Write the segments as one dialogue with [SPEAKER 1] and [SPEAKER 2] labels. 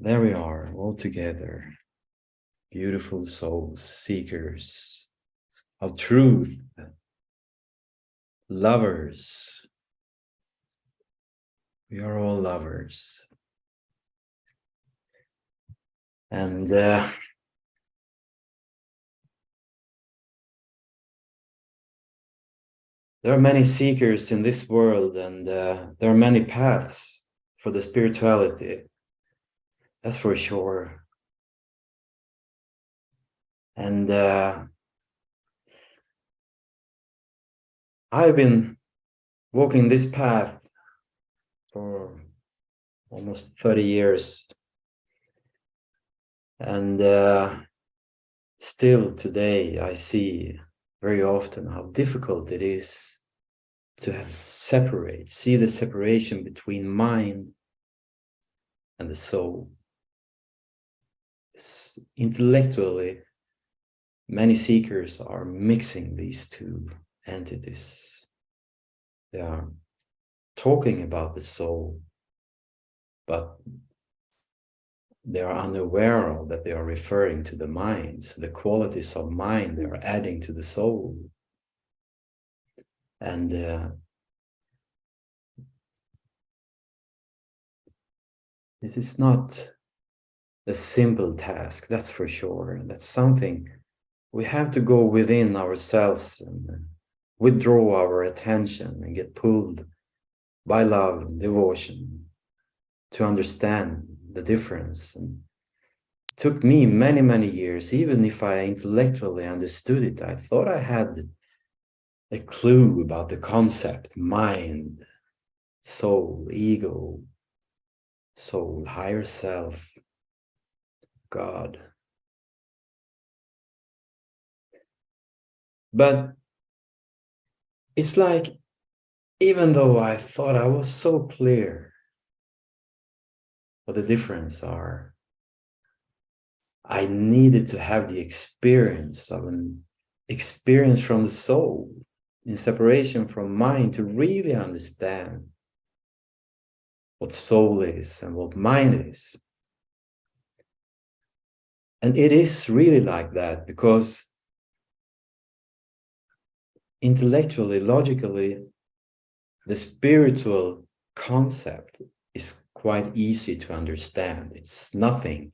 [SPEAKER 1] There we are, all together, beautiful souls, seekers of truth, lovers. We are all lovers. And there are many seekers in this world, and there are many paths for the spirituality. That's for sure. And I've been walking this path for almost 30 years. And still today I see very often how difficult it is to see the separation between mind and the soul. Intellectually, many seekers are mixing these two entities. They are talking about the soul, but they are unaware of that they are referring to the mind. So the qualities of mind they are adding to the soul. And this is not a simple task, that's for sure. That's something we have to go within ourselves and withdraw our attention and get pulled by love and devotion to understand the difference. And it took me many, many years. Even if I intellectually understood it, I thought I had a clue about the concept, mind, soul, ego, soul, higher self, God. But it's like, even though I thought I was so clear what the difference are, I needed to have the experience of an experience from the soul in separation from mind to really understand what soul is and what mind is. And it is really like that, because intellectually, logically, the spiritual concept is quite easy to understand. It's nothing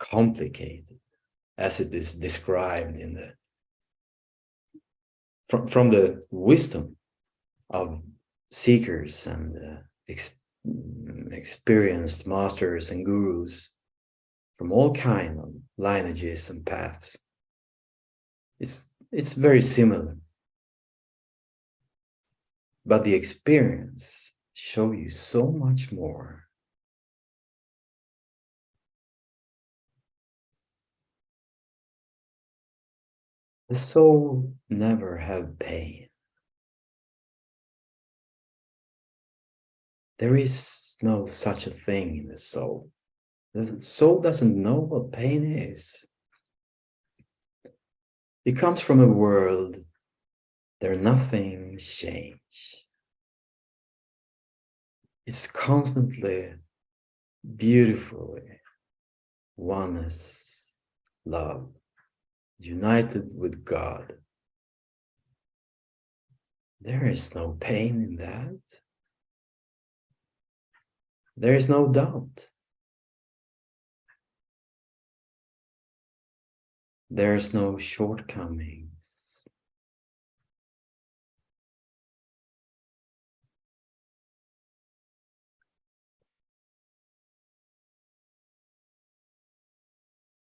[SPEAKER 1] complicated as it is described in the from the wisdom of seekers and experienced masters and gurus from all kinds of lineages and paths. It's very similar, but the experience shows you so much more. The soul never have pain. There is no such a thing in the soul. The soul doesn't know what pain is. It comes from a world where nothing changes. It's constantly, beautifully oneness, love, united with God. There is no pain in that. There is no doubt. There's no shortcomings.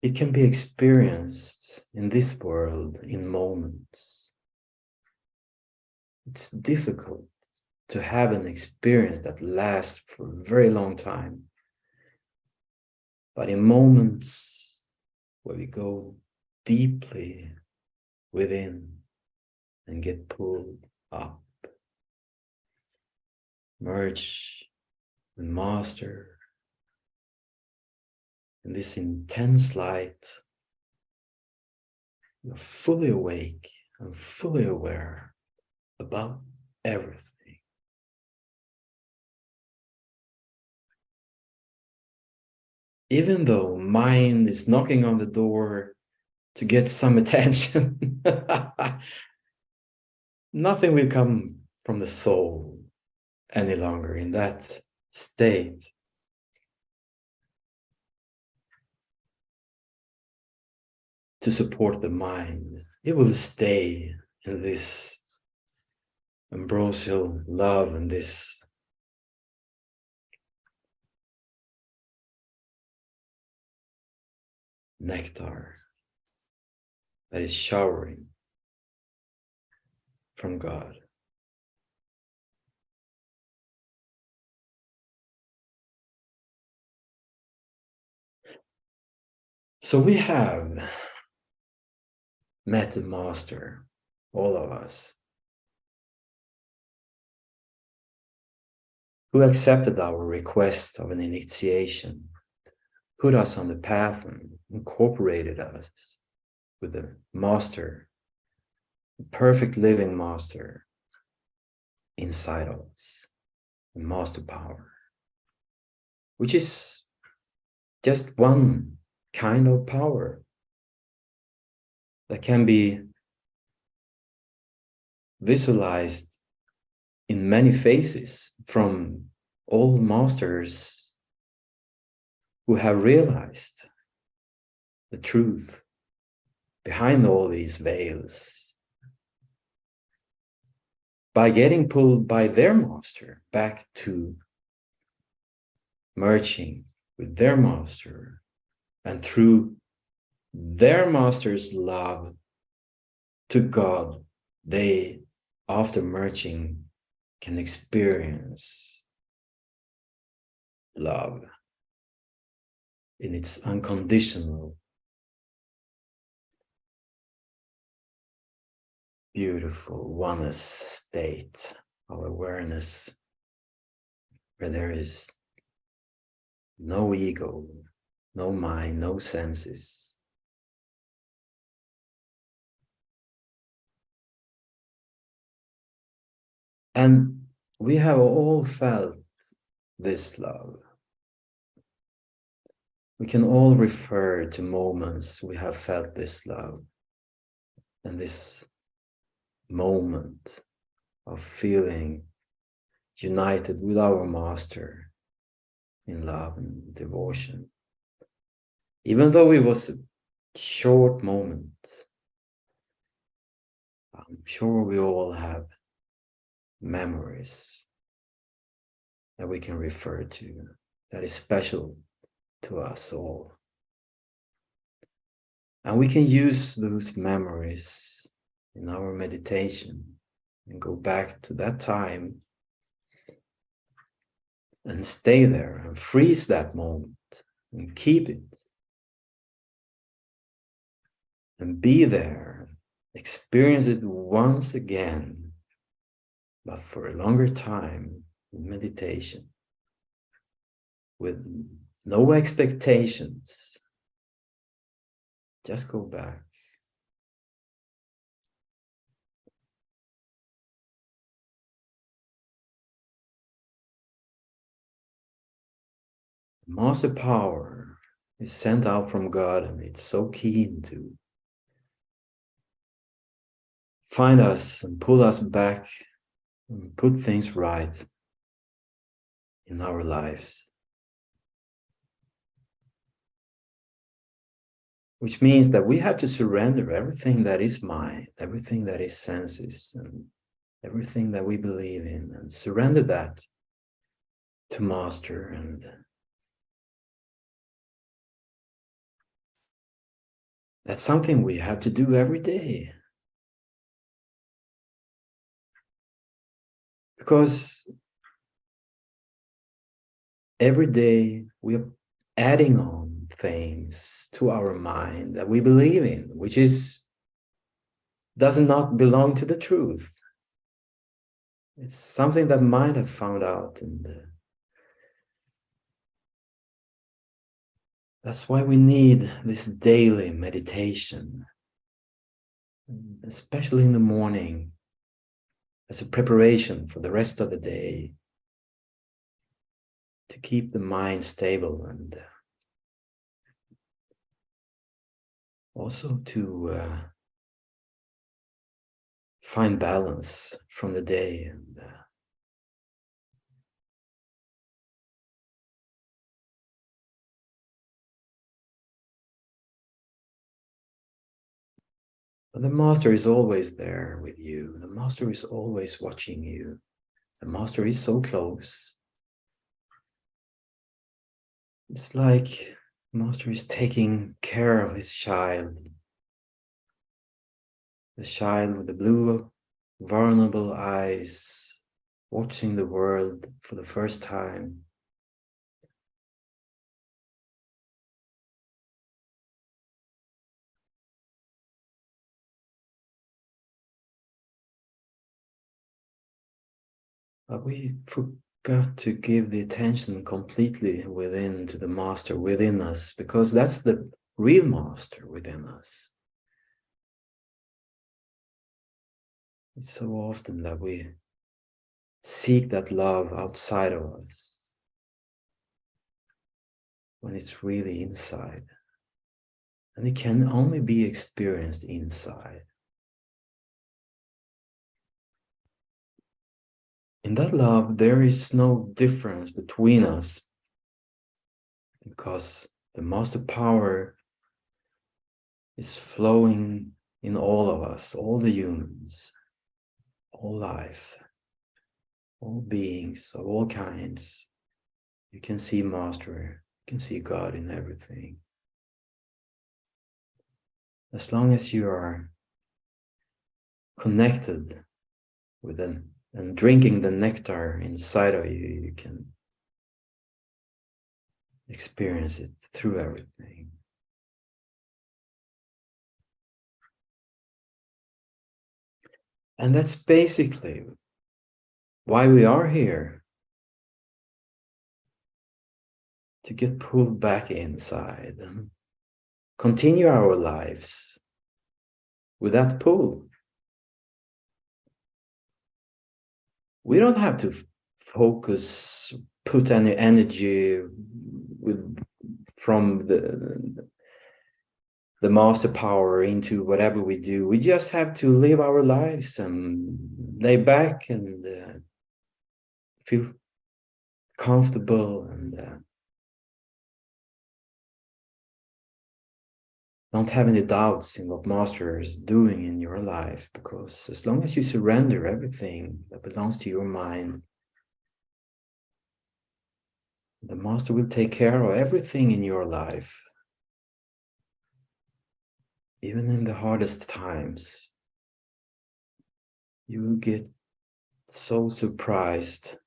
[SPEAKER 1] It can be experienced in this world in moments. It's difficult to have an experience that lasts for a very long time. But in moments where we go deeply within and get pulled up, merge and master in this intense light, you're fully awake and fully aware about everything. even though mind is knocking on the door to get some attention, nothing will come from the soul any longer in that state. To support the mind, it will stay in this ambrosial love and this nectar that is showering from God. So we have met the master, all of us, who accepted our request of an initiation, put us on the path and incorporated us with the master, the perfect living master inside of us, the master power, which is just one kind of power that can be visualized in many faces from all masters who have realized the truth behind all these veils by getting pulled by their master back to merging with their master, and through their master's love to God, they, after merging, can experience love in its unconditional, beautiful oneness state of awareness, where there is no ego, no mind, no senses. And we have all felt this love. We can all refer to moments we have felt this love, and this moment of feeling united with our master in love and devotion. Even though it was a short moment, I'm sure we all have memories that we can refer to that is special to us all. And we can use those memories in our meditation and go back to that time and stay there and freeze that moment and keep it and be there, experience it once again, but for a longer time in meditation with no expectations. Just go back. Master power is sent out from God, and it's so keen to find us and pull us back and put things right in our lives. Which means that we have to surrender everything that is mind, everything that is senses, and everything that we believe in, and surrender that to Master. And that's something we have to do every day. Because every day we are adding on things to our mind that we believe in, which does not belong to the truth. It's something that might have found out, and that's why we need this daily meditation, especially in the morning, as a preparation for the rest of the day, to keep the mind stable and Also to find balance from the day, and but the master is always there with you. The master is always watching you. The master is so close. It's like the master is taking care of his child. The child with the blue, vulnerable eyes, watching the world for the first time. But we forgot to give the attention completely within to the master within us, because that's the real master within us. It's so often that we seek that love outside of us when it's really inside. And it can only be experienced inside. In that love, there is no difference between us, because the master power is flowing in all of us, all the humans, all life, all beings of all kinds. You can see master, you can see God in everything. As long as you are connected with them and drinking the nectar inside of you, you can experience it through everything. And that's basically why we are here, to get pulled back inside and continue our lives with that pull. We don't have to focus, put any energy from the master power into whatever we do. We just have to live our lives and lay back and feel comfortable, and don't have any doubts in what master is doing in your life, because as long as you surrender everything that belongs to your mind, the master will take care of everything in your life, even in the hardest times. You will get so surprised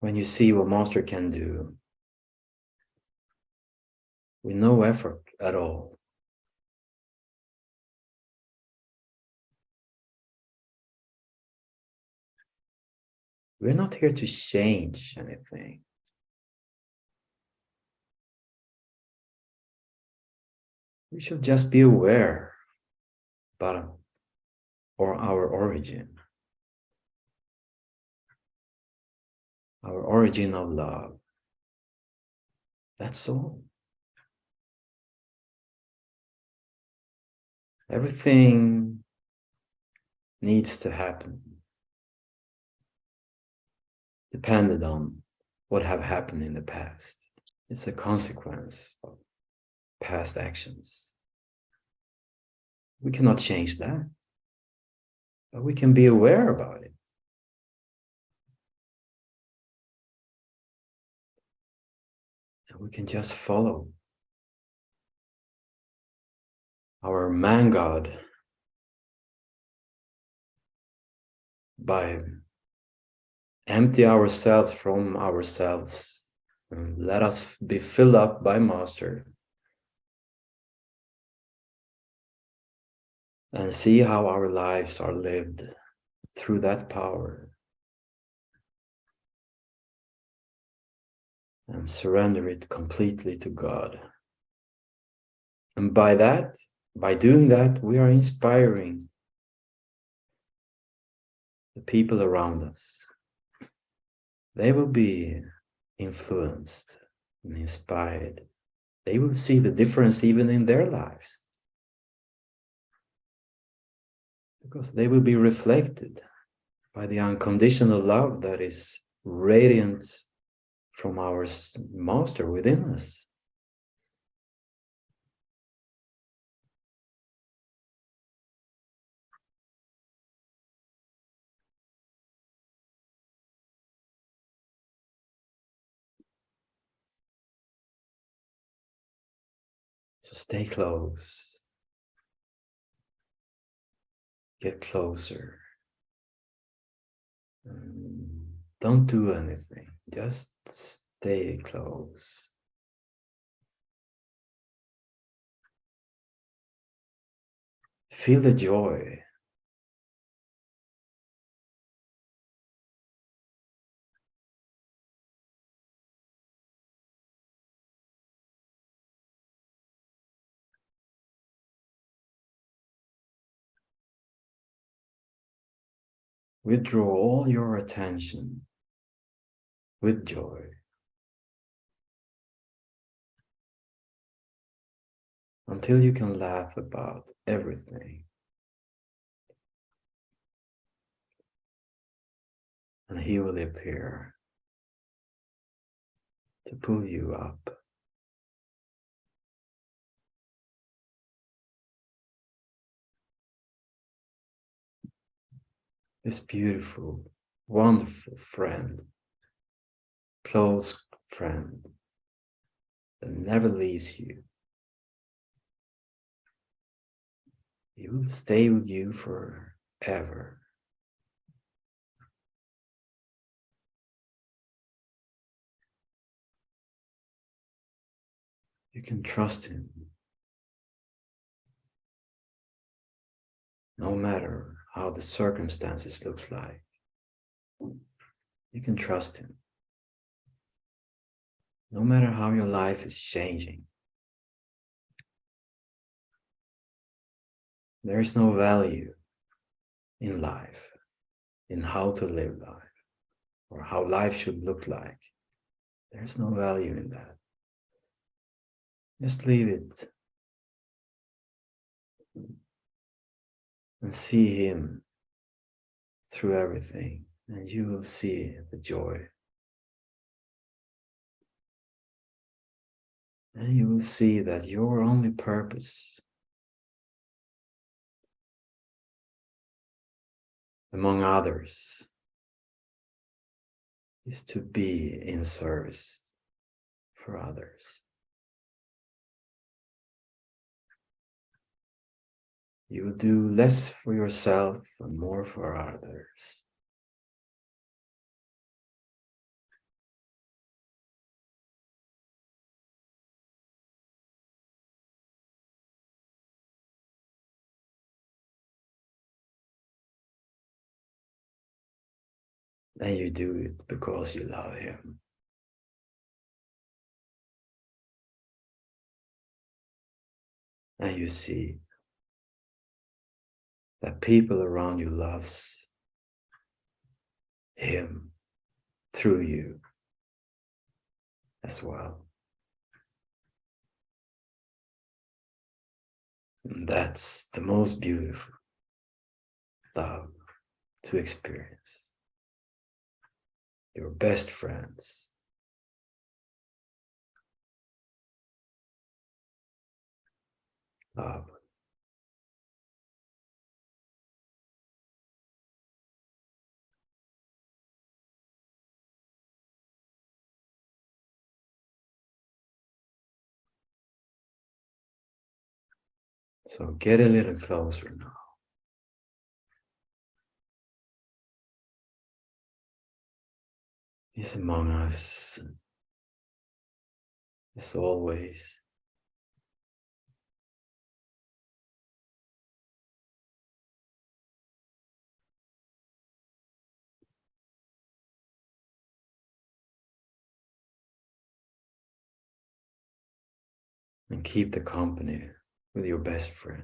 [SPEAKER 1] when you see what master can do with no effort at all. We're not here to change anything. We should just be aware about our origin of love. That's all. Everything needs to happen, depended on what have happened in the past. It's a consequence of past actions. We cannot change that, but we can be aware about it. And we can just follow our man God by empty ourselves from ourselves and let us be filled up by master, and see how our lives are lived through that power, and surrender it completely to God. And by doing that, we are inspiring the people around us. They will be influenced and inspired, they will see the difference even in their lives. Because they will be reflected by the unconditional love that is radiant from our master within us. So stay close. Get closer. Don't do anything. Just stay close. Feel the joy. Withdraw all your attention with joy. Until you can laugh about everything. And he will appear to pull you up. This beautiful, wonderful friend, close friend that never leaves you. He will stay with you forever. You can trust him. No matter how the circumstances looks like. You can trust him. No matter how your life is changing. There is no value in life, in how to live life, or how life should look like. There's no value in that. Just leave it and see him through everything, and you will see the joy. And you will see that your only purpose among others is to be in service for others. You will do less for yourself and more for others. And you do it because you love him. And you see that people around you loves him through you as well. And that's the most beautiful love to experience. Your best friends. Love. So get a little closer now. He's among us as always. And keep the company with your best friend.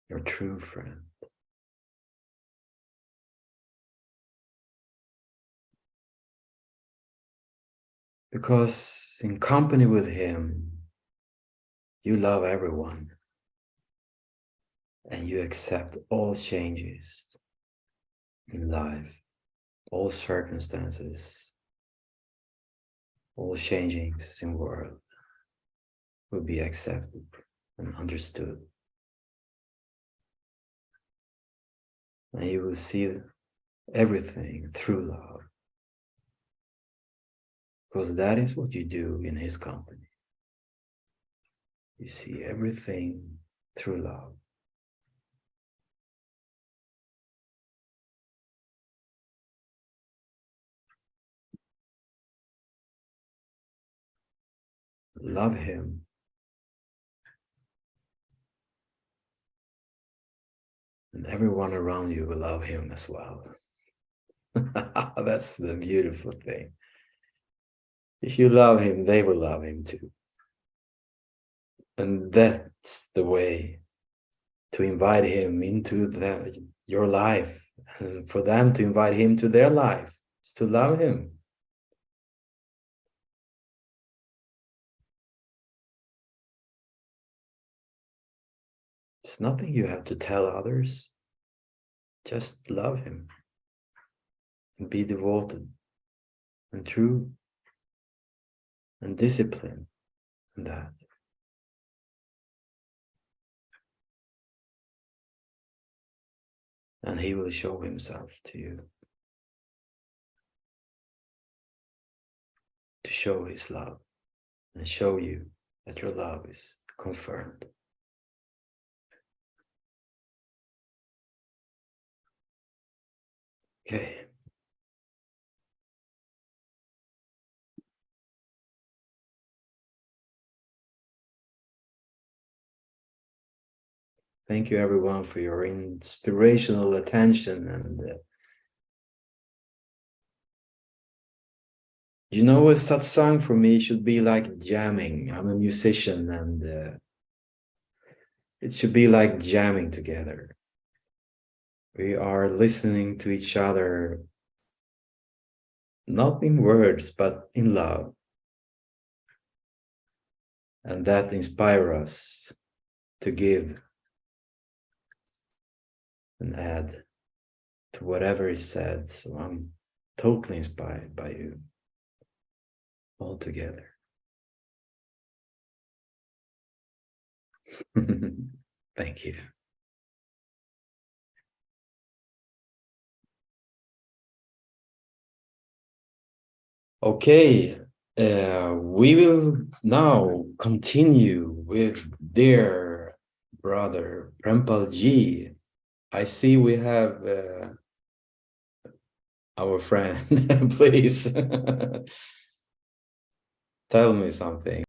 [SPEAKER 1] Your true friend. Because in company with him, you love everyone and you accept all changes in life, all circumstances, all changings in the world will be accepted and understood. And you will see everything through love. Because that is what you do in his company. You see everything through love. Love him. And everyone around you will love him as well. That's the beautiful thing. If you love him, they will love him too. And that's the way to invite him into your life, and for them to invite him to their life. It's to love him. It's nothing you have to tell others. Just love him and be devoted and true and disciplined in that. And he will show himself to you, to show his love and show you that your love is confirmed. Okay. Thank you everyone for your inspirational attention. And you know, a satsang for me should be like jamming. I'm a musician, and it should be like jamming together. We are listening to each other, not in words, but in love. And that inspires us to give and add to whatever is said. So I'm totally inspired by you all together. Thank you. Okay, we will now continue with dear brother Prempal Ji. I see we have our friend. Please tell me something.